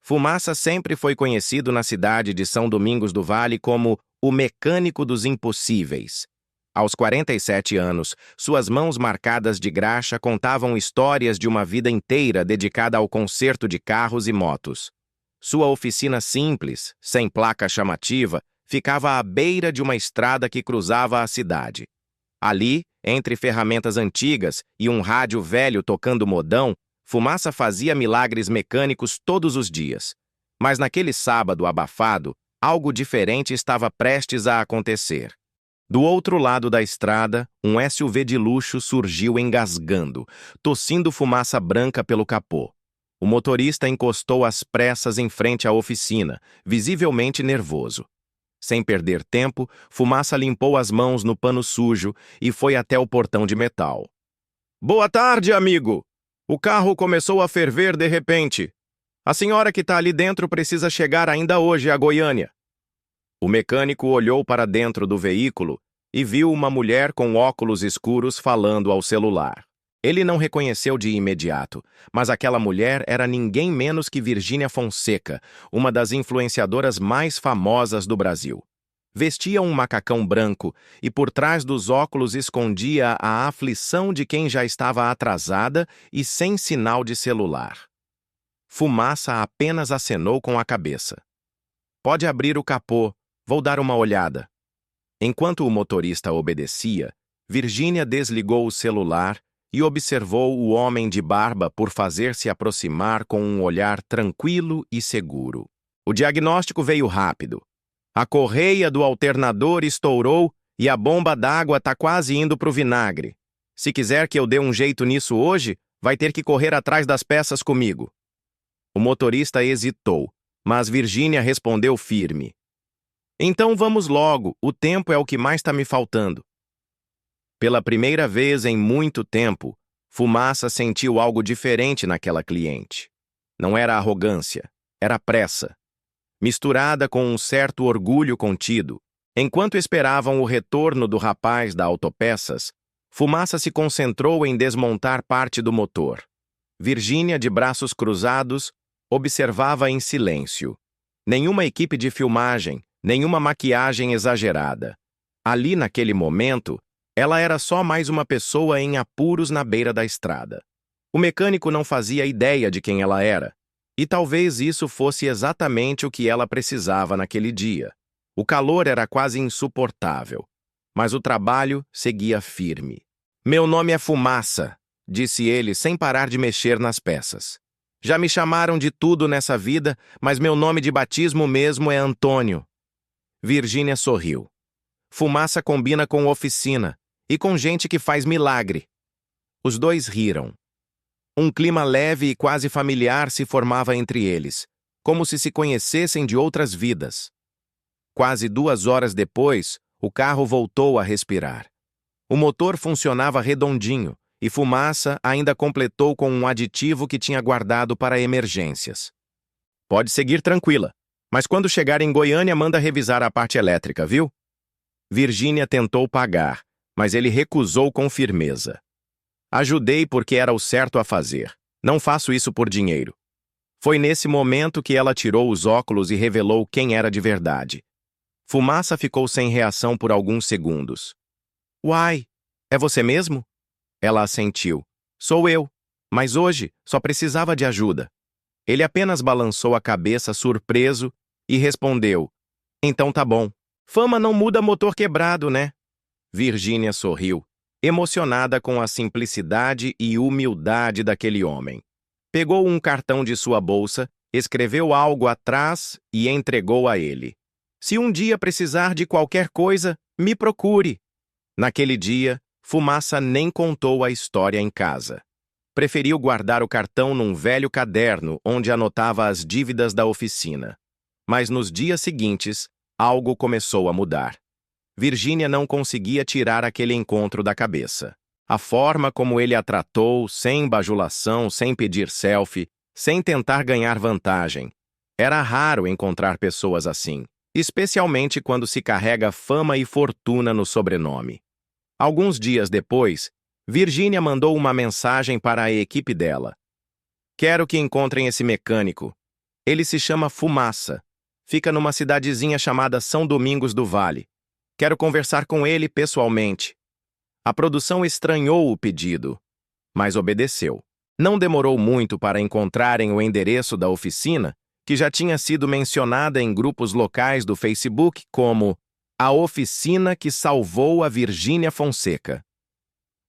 Fumaça sempre foi conhecido na cidade de São Domingos do Vale como o mecânico dos impossíveis. Aos 47 anos, suas mãos marcadas de graxa contavam histórias de uma vida inteira dedicada ao conserto de carros e motos. Sua oficina simples, sem placa chamativa, ficava à beira de uma estrada que cruzava a cidade. Ali, entre ferramentas antigas e um rádio velho tocando modão, Fumaça fazia milagres mecânicos todos os dias. Mas naquele sábado abafado, algo diferente estava prestes a acontecer. Do outro lado da estrada, um SUV de luxo surgiu engasgando, tossindo fumaça branca pelo capô. O motorista encostou às pressas em frente à oficina, visivelmente nervoso. Sem perder tempo, Fumaça limpou as mãos no pano sujo e foi até o portão de metal. "Boa tarde, amigo! O carro começou a ferver de repente. A senhora que está ali dentro precisa chegar ainda hoje a Goiânia." O mecânico olhou para dentro do veículo e viu uma mulher com óculos escuros falando ao celular. Ele não reconheceu de imediato, mas aquela mulher era ninguém menos que Virgínia Fonseca, uma das influenciadoras mais famosas do Brasil. Vestia um macacão branco e por trás dos óculos escondia a aflição de quem já estava atrasada e sem sinal de celular. Fumaça apenas acenou com a cabeça. "Pode abrir o capô, vou dar uma olhada." Enquanto o motorista obedecia, Virgínia desligou o celular e observou o homem de barba por fazer-se aproximar com um olhar tranquilo e seguro. O diagnóstico veio rápido. A correia do alternador estourou e a bomba d'água está quase indo para o vinagre. Se quiser que eu dê um jeito nisso hoje, vai ter que correr atrás das peças comigo. O motorista hesitou, mas Virgínia respondeu firme. "Então vamos logo, o tempo é o que mais está me faltando." Pela primeira vez em muito tempo, Fumaça sentiu algo diferente naquela cliente. Não era arrogância, era pressa. Misturada com um certo orgulho contido, enquanto esperavam o retorno do rapaz da Autopeças, Fumaça se concentrou em desmontar parte do motor. Virgínia, de braços cruzados, observava em silêncio. Nenhuma equipe de filmagem, nenhuma maquiagem exagerada. Ali, naquele momento, ela era só mais uma pessoa em apuros na beira da estrada. O mecânico não fazia ideia de quem ela era. E talvez isso fosse exatamente o que ela precisava naquele dia. O calor era quase insuportável, mas o trabalho seguia firme. "Meu nome é Fumaça", disse ele sem parar de mexer nas peças. "Já me chamaram de tudo nessa vida, mas meu nome de batismo mesmo é Antônio." Virgínia sorriu. Fumaça combina com oficina e com gente que faz milagre. Os dois riram. Um clima leve e quase familiar se formava entre eles, como se conhecessem de outras vidas. Quase 2 horas depois, o carro voltou a respirar. O motor funcionava redondinho e Fumaça ainda completou com um aditivo que tinha guardado para emergências. "Pode seguir tranquila, mas quando chegar em Goiânia manda revisar a parte elétrica, viu?" Virgínia tentou pagar, mas ele recusou com firmeza. "Ajudei porque era o certo a fazer. Não faço isso por dinheiro." Foi nesse momento que ela tirou os óculos e revelou quem era de verdade. Fumaça ficou sem reação por alguns segundos. "Uai, é você mesmo?" Ela assentiu. "Sou eu, mas hoje só precisava de ajuda." Ele apenas balançou a cabeça surpreso e respondeu. "Então tá bom. Fama não muda motor quebrado, né?" Virgínia sorriu, emocionada com a simplicidade e humildade daquele homem. Pegou um cartão de sua bolsa, escreveu algo atrás e entregou a ele. "Se um dia precisar de qualquer coisa, me procure." Naquele dia, Fumaça nem contou a história em casa. Preferiu guardar o cartão num velho caderno onde anotava as dívidas da oficina. Mas nos dias seguintes, algo começou a mudar. Virgínia não conseguia tirar aquele encontro da cabeça. A forma como ele a tratou, sem bajulação, sem pedir selfie, sem tentar ganhar vantagem. Era raro encontrar pessoas assim, especialmente quando se carrega fama e fortuna no sobrenome. Alguns dias depois, Virgínia mandou uma mensagem para a equipe dela. "Quero que encontrem esse mecânico. Ele se chama Fumaça. Fica numa cidadezinha chamada São Domingos do Vale. Quero conversar com ele pessoalmente. A produção estranhou o pedido, mas obedeceu. Não demorou muito para encontrarem o endereço da oficina, que já tinha sido mencionada em grupos locais do Facebook como a oficina que salvou a Virgínia Fonseca.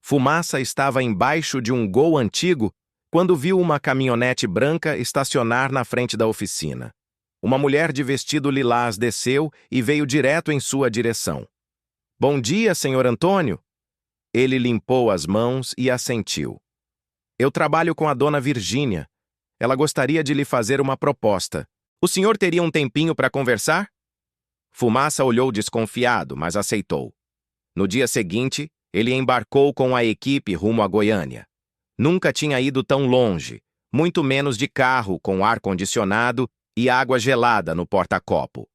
Fumaça estava embaixo de um Gol antigo quando viu uma caminhonete branca estacionar na frente da oficina. Uma mulher de vestido lilás desceu e veio direto em sua direção. Bom dia, senhor Antônio. Ele limpou as mãos e assentiu. Eu trabalho com a dona Virgínia. Ela gostaria de lhe fazer uma proposta. O senhor teria um tempinho para conversar? Fumaça olhou desconfiado, mas aceitou. No dia seguinte, ele embarcou com a equipe rumo a Goiânia. Nunca tinha ido tão longe, muito menos de carro com ar-condicionado e água gelada no porta-copo.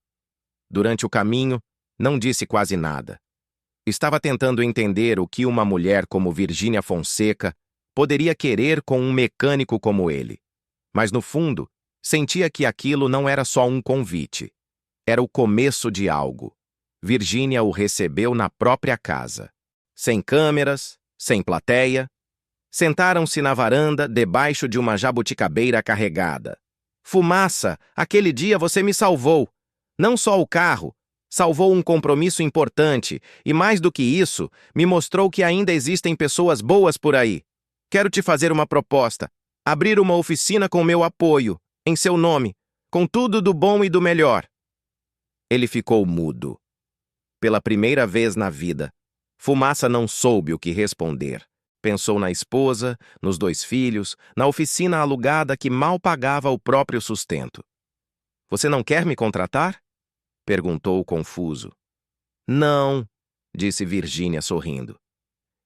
Durante o caminho, não disse quase nada. Estava tentando entender o que uma mulher como Virgínia Fonseca poderia querer com um mecânico como ele. Mas, no fundo, sentia que aquilo não era só um convite. Era o começo de algo. Virgínia o recebeu na própria casa. Sem câmeras, sem plateia. Sentaram-se na varanda, debaixo de uma jabuticabeira carregada. Fumaça, aquele dia você me salvou. Não só o carro, salvou um compromisso importante e, mais do que isso, me mostrou que ainda existem pessoas boas por aí. Quero te fazer uma proposta. Abrir uma oficina com meu apoio, em seu nome, com tudo do bom e do melhor. Ele ficou mudo. Pela primeira vez na vida, Fumaça não soube o que responder. Pensou na esposa, nos 2 filhos, na oficina alugada que mal pagava o próprio sustento. Você não quer me contratar? Perguntou confuso. Não, disse Virgínia sorrindo.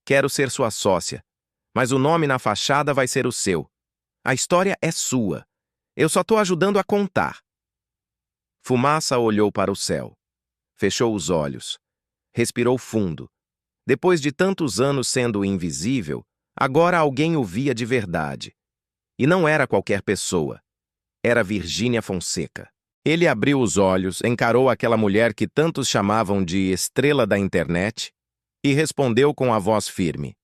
Quero ser sua sócia, mas o nome na fachada vai ser o seu. A história é sua. Eu só estou ajudando a contar. Fumaça olhou para o céu. Fechou os olhos. Respirou fundo. Depois de tantos anos sendo invisível, agora alguém o via de verdade. E não era qualquer pessoa. Era Virgínia Fonseca. Ele abriu os olhos, encarou aquela mulher que tantos chamavam de estrela da internet e respondeu com a voz firme.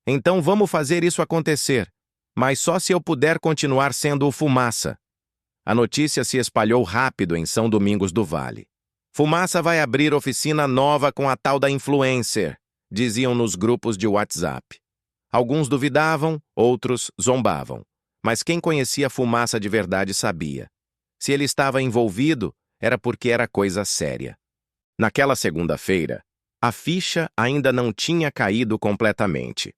Então vamos fazer isso acontecer, mas só se eu puder continuar sendo o Fumaça. A notícia se espalhou rápido em São Domingos do Vale. Fumaça vai abrir oficina nova com a tal da influencer, diziam nos grupos de WhatsApp. Alguns duvidavam, outros zombavam. Mas quem conhecia Fumaça de verdade sabia. Se ele estava envolvido, era porque era coisa séria. Naquela segunda-feira, a ficha ainda não tinha caído completamente.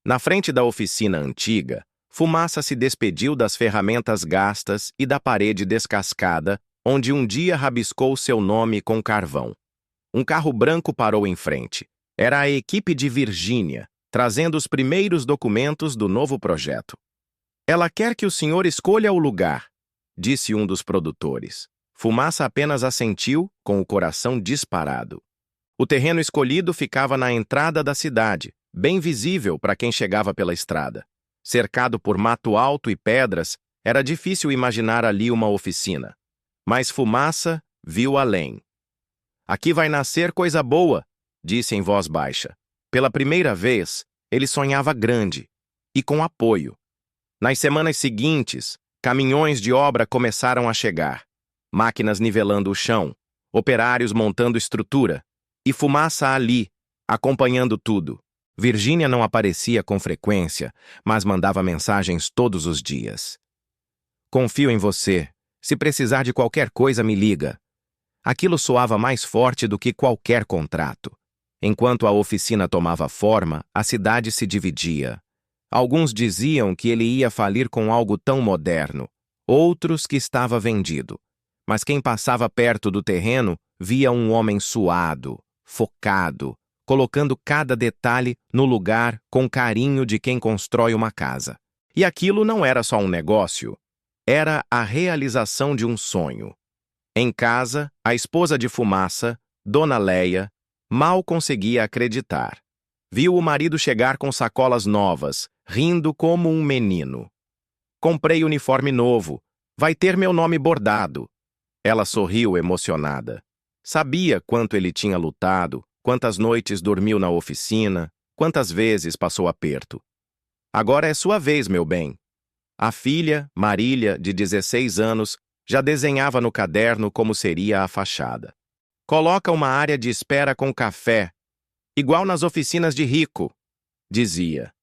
Na frente da oficina antiga, Fumaça se despediu das ferramentas gastas e da parede descascada, onde um dia rabiscou seu nome com carvão. Um carro branco parou em frente. Era a equipe de Virgínia, trazendo os primeiros documentos do novo projeto. Ela quer que o senhor escolha o lugar, disse um dos produtores. Fumaça apenas assentiu, com o coração disparado. O terreno escolhido ficava na entrada da cidade, bem visível para quem chegava pela estrada. Cercado por mato alto e pedras, era difícil imaginar ali uma oficina. Mas Fumaça viu além. Aqui vai nascer coisa boa, disse em voz baixa. Pela primeira vez, ele sonhava grande e com apoio. Nas semanas seguintes, caminhões de obra começaram a chegar. Máquinas nivelando o chão, operários montando estrutura e Fumaça ali, acompanhando tudo. Virgínia não aparecia com frequência, mas mandava mensagens todos os dias. Confio em você. Se precisar de qualquer coisa, me liga. Aquilo soava mais forte do que qualquer contrato. Enquanto a oficina tomava forma, a cidade se dividia. Alguns diziam que ele ia falir com algo tão moderno, outros que estava vendido. Mas quem passava perto do terreno via um homem suado, focado, colocando cada detalhe no lugar com carinho de quem constrói uma casa. E aquilo não era só um negócio, era a realização de um sonho. Em casa, a esposa de Fumaça, Dona Leia, mal conseguia acreditar. Viu o marido chegar com sacolas novas, rindo como um menino. Comprei uniforme novo, Vai ter meu nome bordado. Ela sorriu emocionada. Sabia quanto ele tinha lutado, quantas noites dormiu na oficina, quantas vezes passou aperto. Agora é sua vez, meu bem. A filha, Marília, de 16 anos, já desenhava no caderno como seria a fachada. Coloca uma área de espera com café, igual nas oficinas de rico, dizia.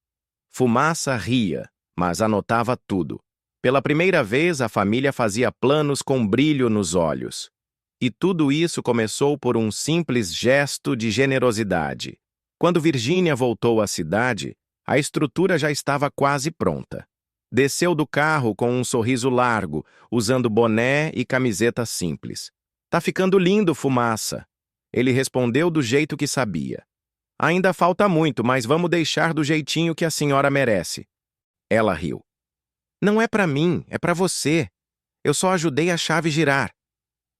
Fumaça ria, mas anotava tudo. Pela primeira vez, a família fazia planos com brilho nos olhos. E tudo isso começou por um simples gesto de generosidade. Quando Virgínia voltou à cidade, a estrutura já estava quase pronta. Desceu do carro com um sorriso largo, usando boné e camiseta simples. Tá ficando lindo, Fumaça. Ele respondeu do jeito que sabia. Ainda falta muito, mas vamos deixar do jeitinho que a senhora merece. Ela riu. Não é para mim, é para você. Eu só ajudei a chave girar.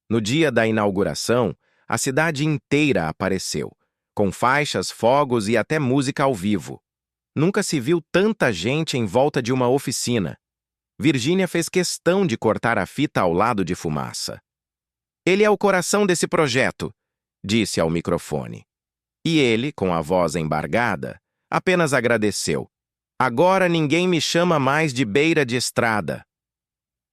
No dia da inauguração, a cidade inteira apareceu, com faixas, fogos e até música ao vivo. Nunca se viu tanta gente em volta de uma oficina. Virgínia fez questão de cortar a fita ao lado de Fumaça. Ele é o coração desse projeto, disse ao microfone. E ele, com a voz embargada, apenas agradeceu. Agora ninguém me chama mais de beira de estrada.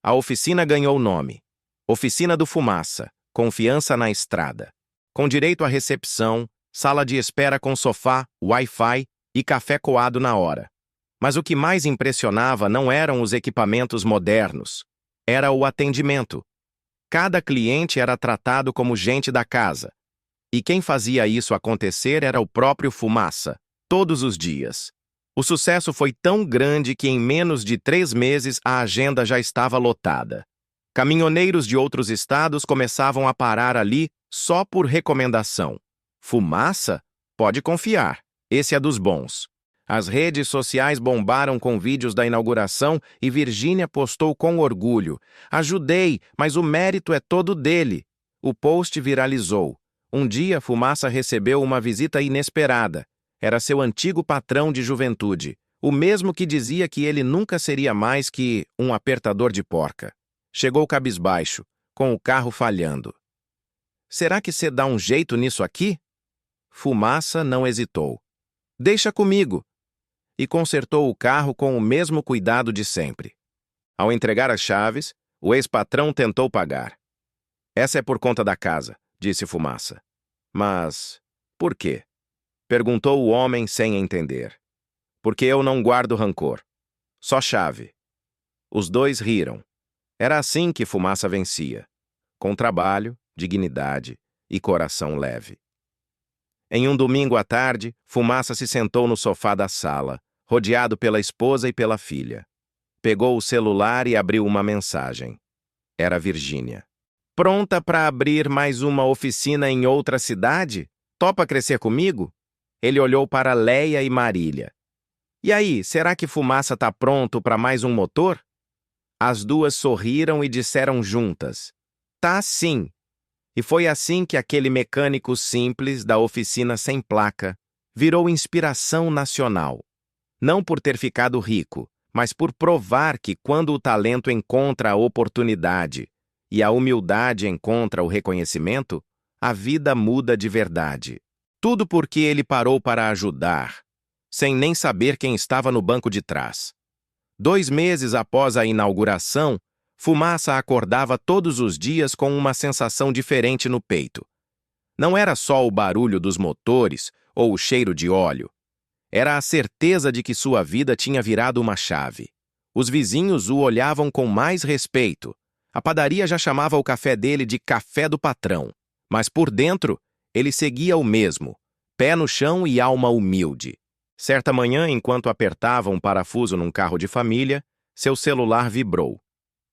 A oficina ganhou o nome. Oficina do Fumaça, confiança na estrada. Com direito à recepção, sala de espera com sofá, Wi-Fi e café coado na hora. Mas o que mais impressionava não eram os equipamentos modernos. Era o atendimento. Cada cliente era tratado como gente da casa. E quem fazia isso acontecer era o próprio Fumaça, todos os dias. O sucesso foi tão grande que em menos de 3 meses a agenda já estava lotada. Caminhoneiros de outros estados começavam a parar ali só por recomendação. Fumaça? Pode confiar. Esse é dos bons. As redes sociais bombaram com vídeos da inauguração e Virgínia postou com orgulho. Ajudei, mas o mérito é todo dele. O post viralizou. Um dia, Fumaça recebeu uma visita inesperada. Era seu antigo patrão de juventude, o mesmo que dizia que ele nunca seria mais que um apertador de porca. Chegou cabisbaixo, com o carro falhando. Será que você dá um jeito nisso aqui? Fumaça não hesitou. Deixa comigo. E consertou o carro com o mesmo cuidado de sempre. Ao entregar as chaves, o ex-patrão tentou pagar. Essa é por conta da casa, disse Fumaça. Mas por quê? Perguntou o homem sem entender. Porque eu não guardo rancor. Só chave. Os dois riram. Era assim que Fumaça vencia. Com trabalho, dignidade e coração leve. Em um domingo à tarde, Fumaça se sentou no sofá da sala, rodeado pela esposa e pela filha. Pegou o celular e abriu uma mensagem. Era Virgínia. Pronta para abrir mais uma oficina em outra cidade? Topa crescer comigo? Ele olhou para Leia e Marília. E aí, será que Fumaça tá pronto para mais um motor? As duas sorriram e disseram juntas. Tá sim. E foi assim que aquele mecânico simples da oficina sem placa virou inspiração nacional. Não por ter ficado rico, mas por provar que quando o talento encontra a oportunidade e a humildade encontra o reconhecimento, a vida muda de verdade. Tudo porque ele parou para ajudar, sem nem saber quem estava no banco de trás. 2 meses após a inauguração, Fumaça acordava todos os dias com uma sensação diferente no peito. Não era só o barulho dos motores ou o cheiro de óleo. Era a certeza de que sua vida tinha virado uma chave. Os vizinhos o olhavam com mais respeito. A padaria já chamava o café dele de café do patrão. Mas por dentro, ele seguia o mesmo, pé no chão e alma humilde. Certa manhã, enquanto apertava um parafuso num carro de família, seu celular vibrou.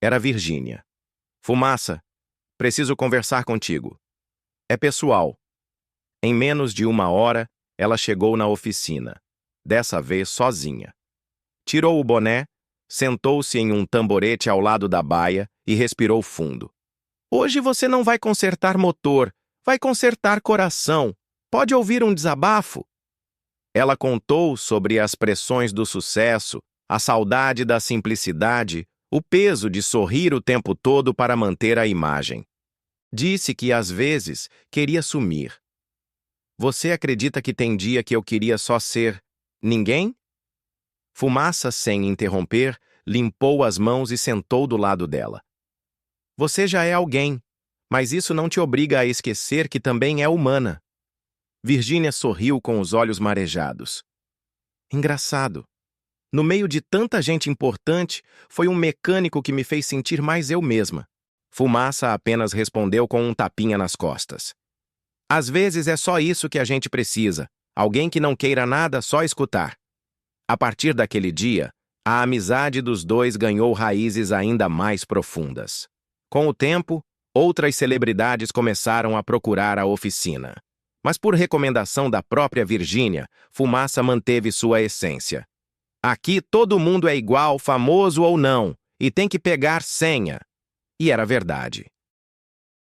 Era Virgínia. Fumaça, preciso conversar contigo. É pessoal. Em menos de 1 hora, ela chegou na oficina, dessa vez sozinha. Tirou o boné, sentou-se em um tamborete ao lado da baia e respirou fundo. Hoje você não vai consertar motor, vai consertar coração. Pode ouvir um desabafo? Ela contou sobre as pressões do sucesso, a saudade da simplicidade, O peso de sorrir o tempo todo para manter a imagem. Disse que, às vezes, queria sumir. Você acredita que tem dia que eu queria só ser ninguém? Fumaça, sem interromper, limpou as mãos e sentou do lado dela. Você já é alguém, mas isso não te obriga a esquecer que também é humana. Virgínia sorriu com os olhos marejados. Engraçado. No meio de tanta gente importante, foi um mecânico que me fez sentir mais eu mesma. Fumaça apenas respondeu com um tapinha nas costas. Às vezes é só isso que a gente precisa. Alguém que não queira nada, só escutar. A partir daquele dia, a amizade dos dois ganhou raízes ainda mais profundas. Com o tempo, outras celebridades começaram a procurar a oficina. Mas por recomendação da própria Virgínia, Fumaça manteve sua essência. Aqui todo mundo é igual, famoso ou não, e tem que pegar senha. E era verdade.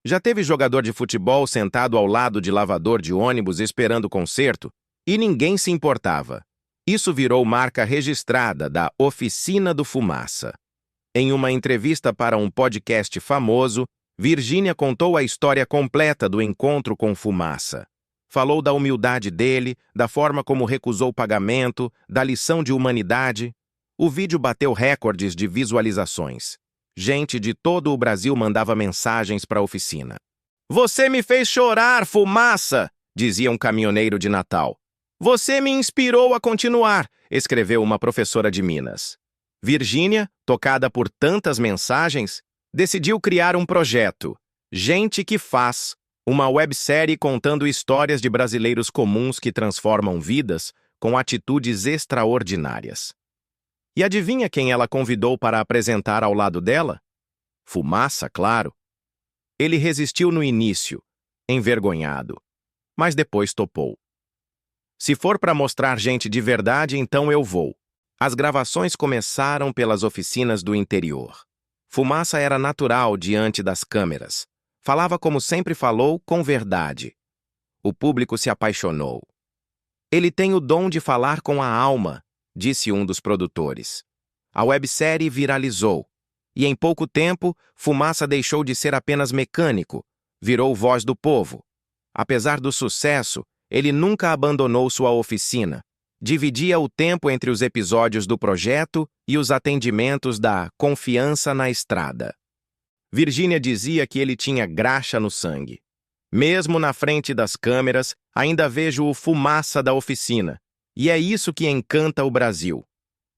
Já teve jogador de futebol sentado ao lado de lavador de ônibus esperando o concerto, e ninguém se importava. Isso virou marca registrada da Oficina do Fumaça. Em uma entrevista para um podcast famoso, Virgínia contou a história completa do encontro com Fumaça. Falou da humildade dele, da forma como recusou o pagamento, da lição de humanidade. O vídeo bateu recordes de visualizações. Gente de todo o Brasil mandava mensagens para a oficina. "Você me fez chorar, Fumaça!", dizia um caminhoneiro de Natal. "Você me inspirou a continuar", escreveu uma professora de Minas. Virgínia, tocada por tantas mensagens, decidiu criar um projeto, Gente que Faz, uma websérie contando histórias de brasileiros comuns que transformam vidas com atitudes extraordinárias. E adivinha quem ela convidou para apresentar ao lado dela? Fumaça, claro. Ele resistiu no início, envergonhado, mas depois topou. "Se for para mostrar gente de verdade, então eu vou." As gravações começaram pelas oficinas do interior. Fumaça era natural diante das câmeras. Falava como sempre falou, com verdade. O público se apaixonou. "Ele tem o dom de falar com a alma", disse um dos produtores. A websérie viralizou. E em pouco tempo, Fumaça deixou de ser apenas mecânico, virou voz do povo. Apesar do sucesso, ele nunca abandonou sua oficina. Dividia o tempo entre os episódios do projeto e os atendimentos da Confiança na Estrada. Virgínia dizia que ele tinha graxa no sangue. "Mesmo na frente das câmeras, ainda vejo o Fumaça da oficina. E é isso que encanta o Brasil."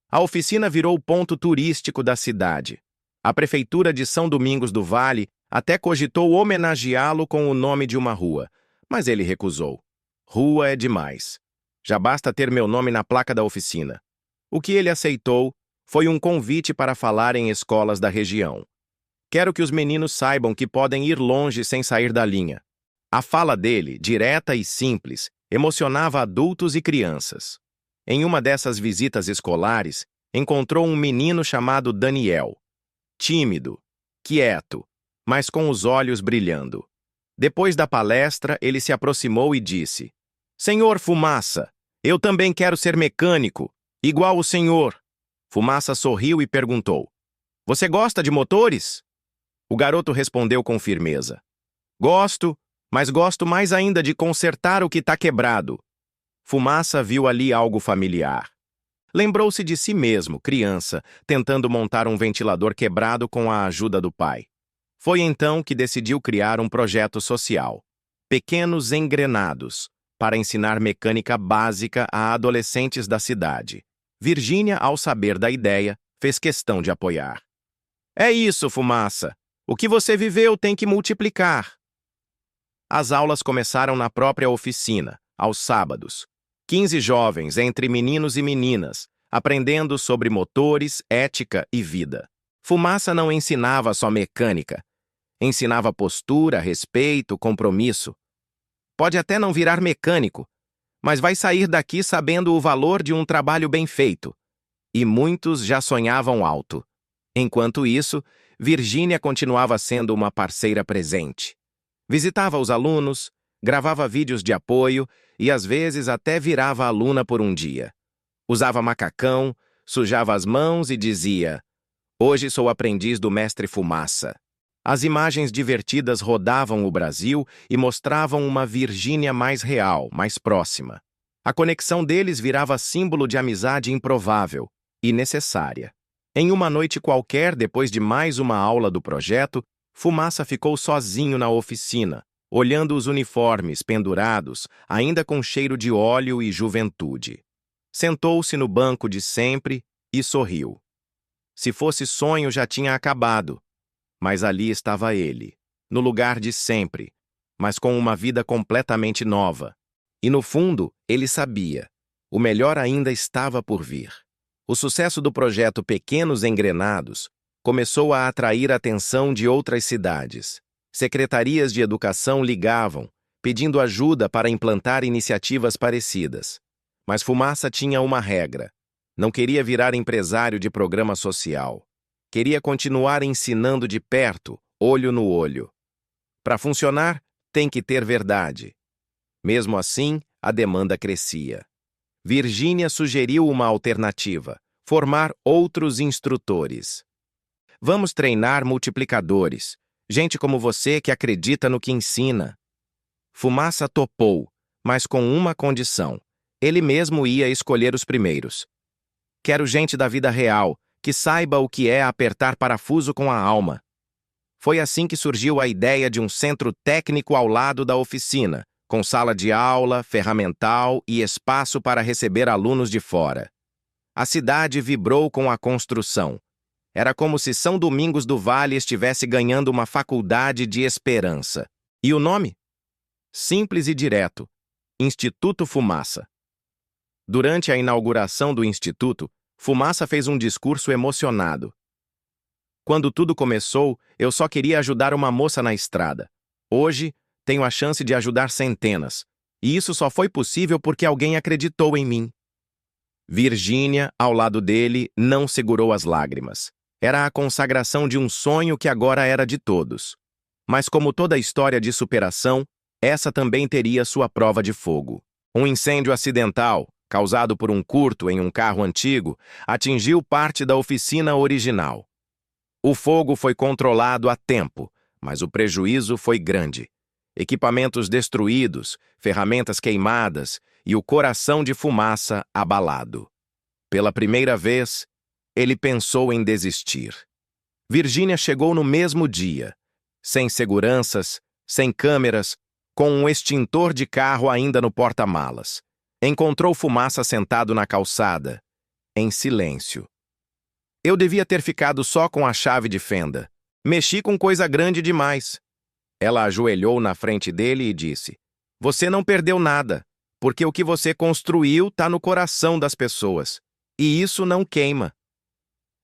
A oficina virou o ponto turístico da cidade. A prefeitura de São Domingos do Vale até cogitou homenageá-lo com o nome de uma rua, mas ele recusou. "Rua é demais. Já basta ter meu nome na placa da oficina." O que ele aceitou foi um convite para falar em escolas da região. "Quero que os meninos saibam que podem ir longe sem sair da linha." A fala dele, direta e simples, emocionava adultos e crianças. Em uma dessas visitas escolares, encontrou um menino chamado Daniel. Tímido, quieto, mas com os olhos brilhando. Depois da palestra, ele se aproximou e disse: "Senhor Fumaça, eu também quero ser mecânico, igual o senhor." Fumaça sorriu e perguntou: "Você gosta de motores?" O garoto respondeu com firmeza: "Gosto, mas gosto mais ainda de consertar o que está quebrado." Fumaça viu ali algo familiar. Lembrou-se de si mesmo, criança, tentando montar um ventilador quebrado com a ajuda do pai. Foi então que decidiu criar um projeto social, Pequenos Engrenados, para ensinar mecânica básica a adolescentes da cidade. Virgínia, ao saber da ideia, fez questão de apoiar. "É isso, Fumaça. O que você viveu tem que multiplicar." As aulas começaram na própria oficina, aos sábados. 15 jovens, entre meninos e meninas, aprendendo sobre motores, ética e vida. Fumaça não ensinava só mecânica. Ensinava postura, respeito, compromisso. Pode até não virar mecânico, mas vai sair daqui sabendo o valor de um trabalho bem feito. E muitos já sonhavam alto. Enquanto isso, Virgínia continuava sendo uma parceira presente. Visitava os alunos, gravava vídeos de apoio e às vezes até virava aluna por um dia. Usava macacão, sujava as mãos e dizia: Hoje sou aprendiz do mestre Fumaça. As imagens divertidas rodavam o Brasil e mostravam uma Virgínia mais real, mais próxima. A conexão deles virava símbolo de amizade improvável e necessária. Em uma noite qualquer, depois de mais uma aula do projeto, Fumaça ficou sozinho na oficina, olhando os uniformes pendurados, ainda com cheiro de óleo e juventude. Sentou-se no banco de sempre e sorriu. Se fosse sonho, já tinha acabado. Mas ali estava ele, no lugar de sempre, mas com uma vida completamente nova. E no fundo, ele sabia, o melhor ainda estava por vir. O sucesso do projeto Pequenos Engrenados começou a atrair a atenção de outras cidades. Secretarias de educação ligavam, pedindo ajuda para implantar iniciativas parecidas. Mas Fumaça tinha uma regra. Não queria virar empresário de programa social. Queria continuar ensinando de perto, olho no olho. Para funcionar, tem que ter verdade. Mesmo assim, a demanda crescia. Virgínia sugeriu uma alternativa: formar outros instrutores. Vamos treinar multiplicadores, gente como você que acredita no que ensina. Fumaça topou, mas com uma condição: ele mesmo ia escolher os primeiros. Quero gente da vida real, que saiba o que é apertar parafuso com a alma. Foi assim que surgiu a ideia de um centro técnico ao lado da oficina, com sala de aula, ferramental e espaço para receber alunos de fora. A cidade vibrou com a construção. Era como se São Domingos do Vale estivesse ganhando uma faculdade de esperança. E o nome? Simples e direto: Instituto Fumaça. Durante a inauguração do Instituto, Fumaça fez um discurso emocionado. Quando tudo começou, eu só queria ajudar uma moça na estrada. Hoje, tenho a chance de ajudar centenas. E isso só foi possível porque alguém acreditou em mim. Virgínia, ao lado dele, não segurou as lágrimas. Era a consagração de um sonho que agora era de todos. Mas como toda história de superação, essa também teria sua prova de fogo. Um incêndio acidental, causado por um curto em um carro antigo, atingiu parte da oficina original. O fogo foi controlado a tempo, mas o prejuízo foi grande. Equipamentos destruídos, ferramentas queimadas e o coração de Fumaça abalado. Pela primeira vez, ele pensou em desistir. Virgínia chegou no mesmo dia, sem seguranças, sem câmeras, com um extintor de carro ainda no porta-malas. Encontrou Fumaça sentado na calçada, em silêncio. Eu devia ter ficado só com a chave de fenda. Mexi com coisa grande demais. Ela ajoelhou na frente dele e disse: Você não perdeu nada, porque o que você construiu está no coração das pessoas. E isso não queima.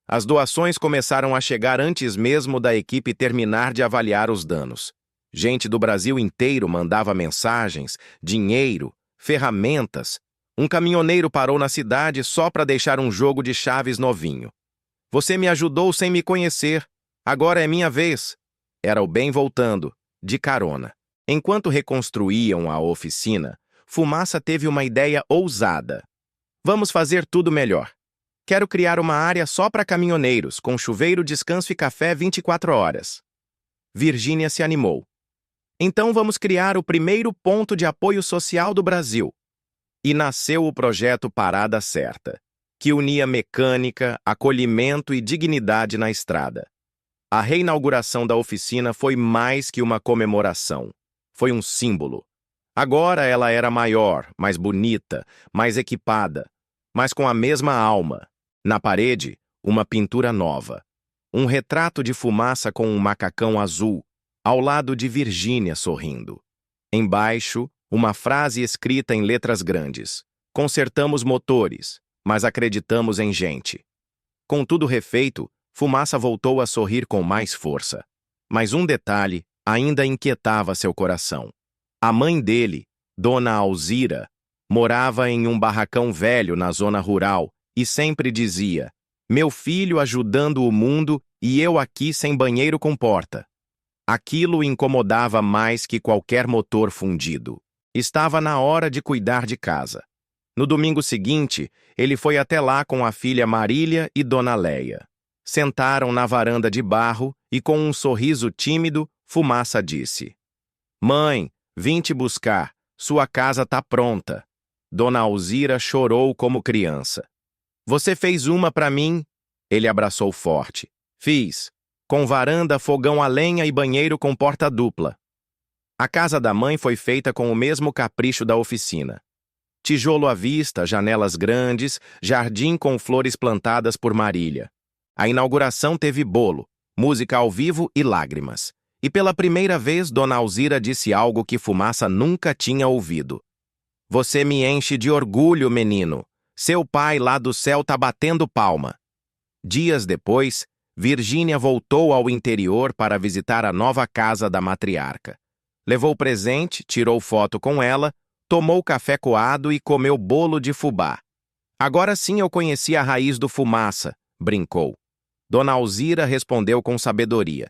As doações começaram a chegar antes mesmo da equipe terminar de avaliar os danos. Gente do Brasil inteiro mandava mensagens, dinheiro, ferramentas. Um caminhoneiro parou na cidade só para deixar um jogo de chaves novinho. Você me ajudou sem me conhecer. Agora é minha vez. Era o bem voltando, de carona. Enquanto reconstruíam a oficina, Fumaça teve uma ideia ousada. Vamos fazer tudo melhor. Quero criar uma área só para caminhoneiros, com chuveiro, descanso e café 24 horas. Virgínia se animou. Então vamos criar o primeiro ponto de apoio social do Brasil. E nasceu o projeto Parada Certa, que unia mecânica, acolhimento e dignidade na estrada. A reinauguração da oficina foi mais que uma comemoração. Foi um símbolo. Agora ela era maior, mais bonita, mais equipada, mas com a mesma alma. Na parede, uma pintura nova. Um retrato de Fumaça com um macacão azul, ao lado de Virgínia sorrindo. Embaixo, uma frase escrita em letras grandes: Consertamos motores, mas acreditamos em gente. Com tudo refeito, Fumaça voltou a sorrir com mais força. Mas um detalhe ainda inquietava seu coração. A mãe dele, Dona Alzira, morava em um barracão velho na zona rural e sempre dizia: Meu filho ajudando o mundo e eu aqui sem banheiro com porta. Aquilo o incomodava mais que qualquer motor fundido. Estava na hora de cuidar de casa. No domingo seguinte, ele foi até lá com a filha Marília e Dona Leia. Sentaram na varanda de barro e, com um sorriso tímido, Fumaça disse: Mãe, vim te buscar. Sua casa tá pronta. Dona Alzira chorou como criança. Você fez uma para mim? Ele abraçou forte. Fiz. Com varanda, fogão a lenha e banheiro com porta dupla. A casa da mãe foi feita com o mesmo capricho da oficina. Tijolo à vista, janelas grandes, jardim com flores plantadas por Marília. A inauguração teve bolo, música ao vivo e lágrimas. E pela primeira vez, Dona Alzira disse algo que Fumaça nunca tinha ouvido. Você me enche de orgulho, menino. Seu pai lá do céu tá batendo palma. Dias depois, Virgínia voltou ao interior para visitar a nova casa da matriarca. Levou presente, tirou foto com ela, tomou café coado e comeu bolo de fubá. Agora sim eu conheci a raiz do Fumaça, brincou. Dona Alzira respondeu com sabedoria.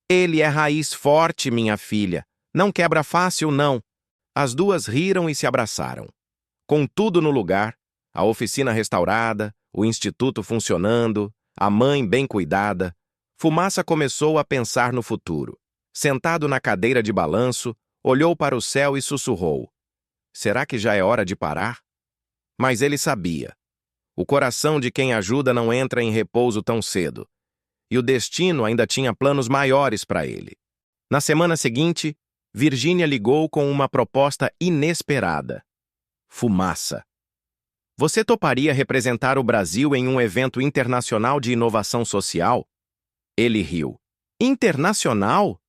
Ele é raiz forte, minha filha. Não quebra fácil, não. As duas riram e se abraçaram. Com tudo no lugar, a oficina restaurada, o instituto funcionando, a mãe bem cuidada, Fumaça começou a pensar no futuro. Sentado na cadeira de balanço, olhou para o céu e sussurrou. Será que já é hora de parar? Mas ele sabia. O coração de quem ajuda não entra em repouso tão cedo. E o destino ainda tinha planos maiores para ele. Na semana seguinte, Virgínia ligou com uma proposta inesperada. Fumaça. Você toparia representar o Brasil em um evento internacional de inovação social? Ele riu. Internacional?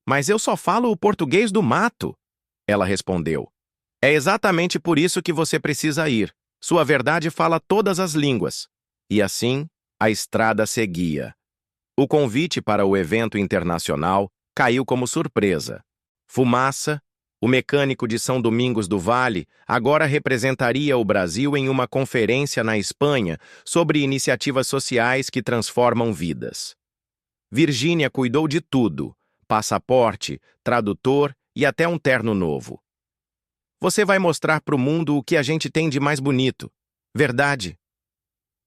Mas eu só falo o português do mato. Ela respondeu. É exatamente por isso que você precisa ir. Sua verdade fala todas as línguas. E assim, a estrada seguia. O convite para o evento internacional caiu como surpresa. Fumaça, o mecânico de São Domingos do Vale, agora representaria o Brasil em uma conferência na Espanha sobre iniciativas sociais que transformam vidas. Virgínia cuidou de tudo: passaporte, tradutor e até um terno novo. Você vai mostrar para o mundo o que a gente tem de mais bonito. Verdade?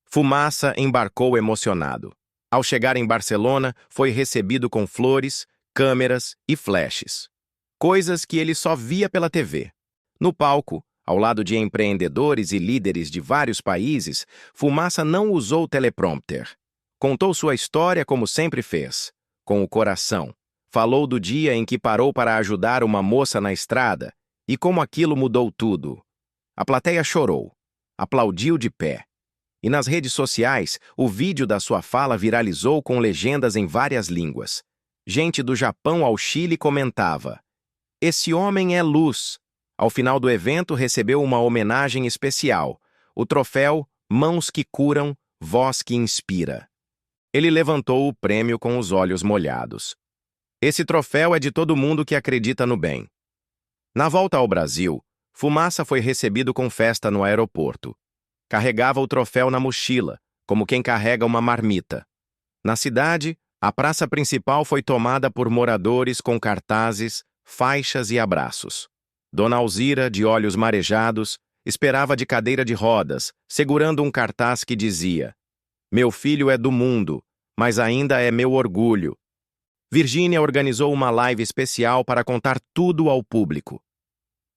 Fumaça embarcou emocionado. Ao chegar em Barcelona, foi recebido com flores, câmeras e flashes. Coisas que ele só via pela TV. No palco, ao lado de empreendedores e líderes de vários países, Fumaça não usou teleprompter. Contou sua história como sempre fez, com o coração. Falou do dia em que parou para ajudar uma moça na estrada e como aquilo mudou tudo. A plateia chorou, aplaudiu de pé. E nas redes sociais, o vídeo da sua fala viralizou com legendas em várias línguas. Gente do Japão ao Chile comentava: Esse homem é luz. Ao final do evento, recebeu uma homenagem especial, o troféu Mãos que Curam, Voz que Inspira. Ele levantou o prêmio com os olhos molhados. Esse troféu é de todo mundo que acredita no bem. Na volta ao Brasil, Fumaça foi recebido com festa no aeroporto. Carregava o troféu na mochila, como quem carrega uma marmita. Na cidade, a praça principal foi tomada por moradores com cartazes, faixas e abraços. Dona Alzira, de olhos marejados, esperava de cadeira de rodas, segurando um cartaz que dizia: Meu filho é do mundo, mas ainda é meu orgulho. Virgínia organizou uma live especial para contar tudo ao público.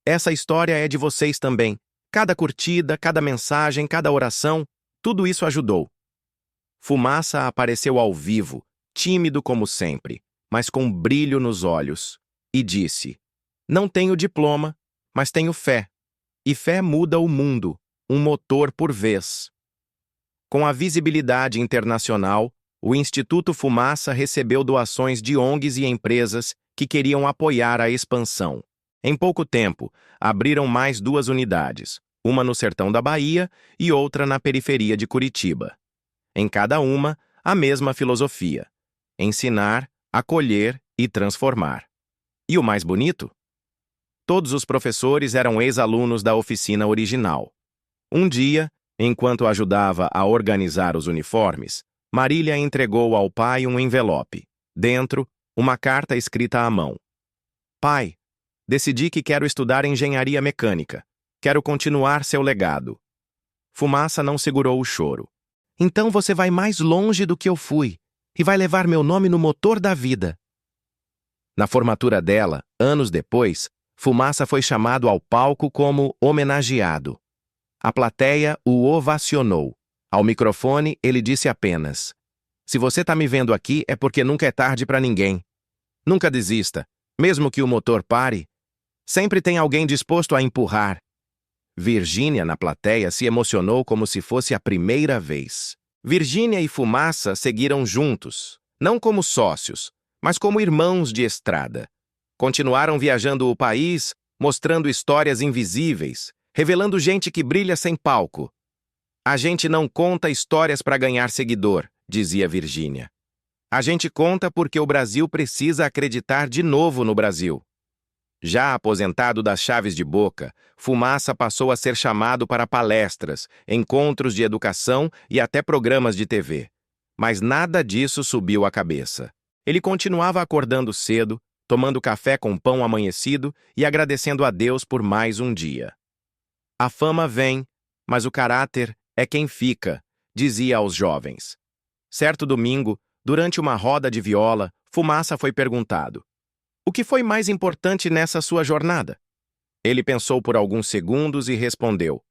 Essa história é de vocês também. Cada curtida, cada mensagem, cada oração, tudo isso ajudou. Fumaça apareceu ao vivo, tímido como sempre, mas com brilho nos olhos, e disse: Não tenho diploma, mas tenho fé. E fé muda o mundo, um motor por vez. Com a visibilidade internacional, o Instituto Fumaça recebeu doações de ONGs e empresas que queriam apoiar a expansão. Em pouco tempo, abriram mais 2 unidades, uma no sertão da Bahia e outra na periferia de Curitiba. Em cada uma, a mesma filosofia: ensinar, acolher e transformar. E o mais bonito? Todos os professores eram ex-alunos da oficina original. Um dia, enquanto ajudava a organizar os uniformes, Marília entregou ao pai um envelope. Dentro, uma carta escrita à mão. Pai, decidi que quero estudar engenharia mecânica. Quero continuar seu legado. Fumaça não segurou o choro. Então você vai mais longe do que eu fui e vai levar meu nome no motor da vida. Na formatura dela, anos depois, Fumaça foi chamado ao palco como homenageado. A plateia o ovacionou. Ao microfone, ele disse apenas: "Se você está me vendo aqui é porque nunca é tarde para ninguém. Nunca desista, mesmo que o motor pare. Sempre tem alguém disposto a empurrar." Virgínia, na plateia, se emocionou como se fosse a primeira vez. Virgínia e Fumaça seguiram juntos, não como sócios, mas como irmãos de estrada. Continuaram viajando o país, mostrando histórias invisíveis, revelando gente que brilha sem palco. "A gente não conta histórias para ganhar seguidor", dizia Virgínia. "A gente conta porque o Brasil precisa acreditar de novo no Brasil." Já aposentado das chaves de boca, Fumaça passou a ser chamado para palestras, encontros de educação e até programas de TV. Mas nada disso subiu a cabeça. Ele continuava acordando cedo, tomando café com pão amanhecido e agradecendo a Deus por mais um dia. "A fama vem, mas o caráter é quem fica", dizia aos jovens. Certo domingo, durante uma roda de viola, Fumaça foi perguntado: "O que foi mais importante nessa sua jornada?" Ele pensou por alguns segundos e respondeu: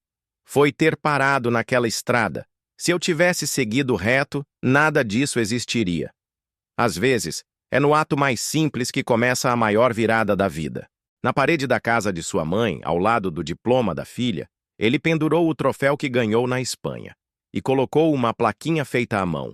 "Foi ter parado naquela estrada. Se eu tivesse seguido reto, nada disso existiria." Às vezes, é no ato mais simples que começa a maior virada da vida. Na parede da casa de sua mãe, ao lado do diploma da filha, ele pendurou o troféu que ganhou na Espanha e colocou uma plaquinha feita à mão: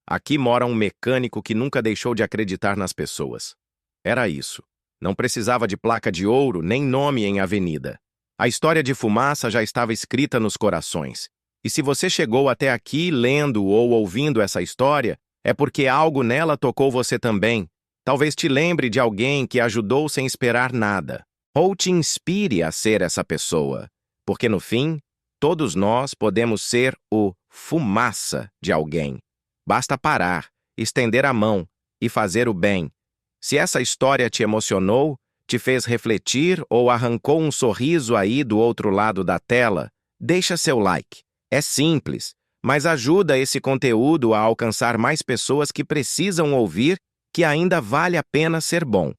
"Aqui mora um mecânico que nunca deixou de acreditar nas pessoas." Era isso. Não precisava de placa de ouro nem nome em avenida. A história de Fumaça já estava escrita nos corações. E se você chegou até aqui lendo ou ouvindo essa história, é porque algo nela tocou você também. Talvez te lembre de alguém que ajudou sem esperar nada. Ou te inspire a ser essa pessoa. Porque no fim, todos nós podemos ser o fumaça de alguém. Basta parar, estender a mão e fazer o bem. Se essa história te emocionou, te fez refletir ou arrancou um sorriso aí do outro lado da tela, deixa seu like. É simples, mas ajuda esse conteúdo a alcançar mais pessoas que precisam ouvir que ainda vale a pena ser bom.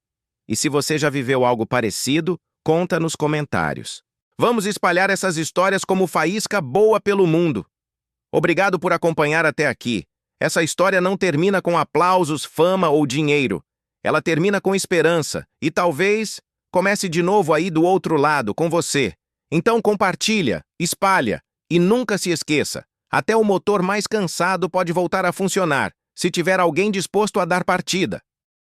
E se você já viveu algo parecido, conta nos comentários. Vamos espalhar essas histórias como faísca boa pelo mundo. Obrigado por acompanhar até aqui. Essa história não termina com aplausos, fama ou dinheiro. Ela termina com esperança e talvez comece de novo aí do outro lado com você. Então compartilha, espalha e nunca se esqueça, até o motor mais cansado pode voltar a funcionar se tiver alguém disposto a dar partida.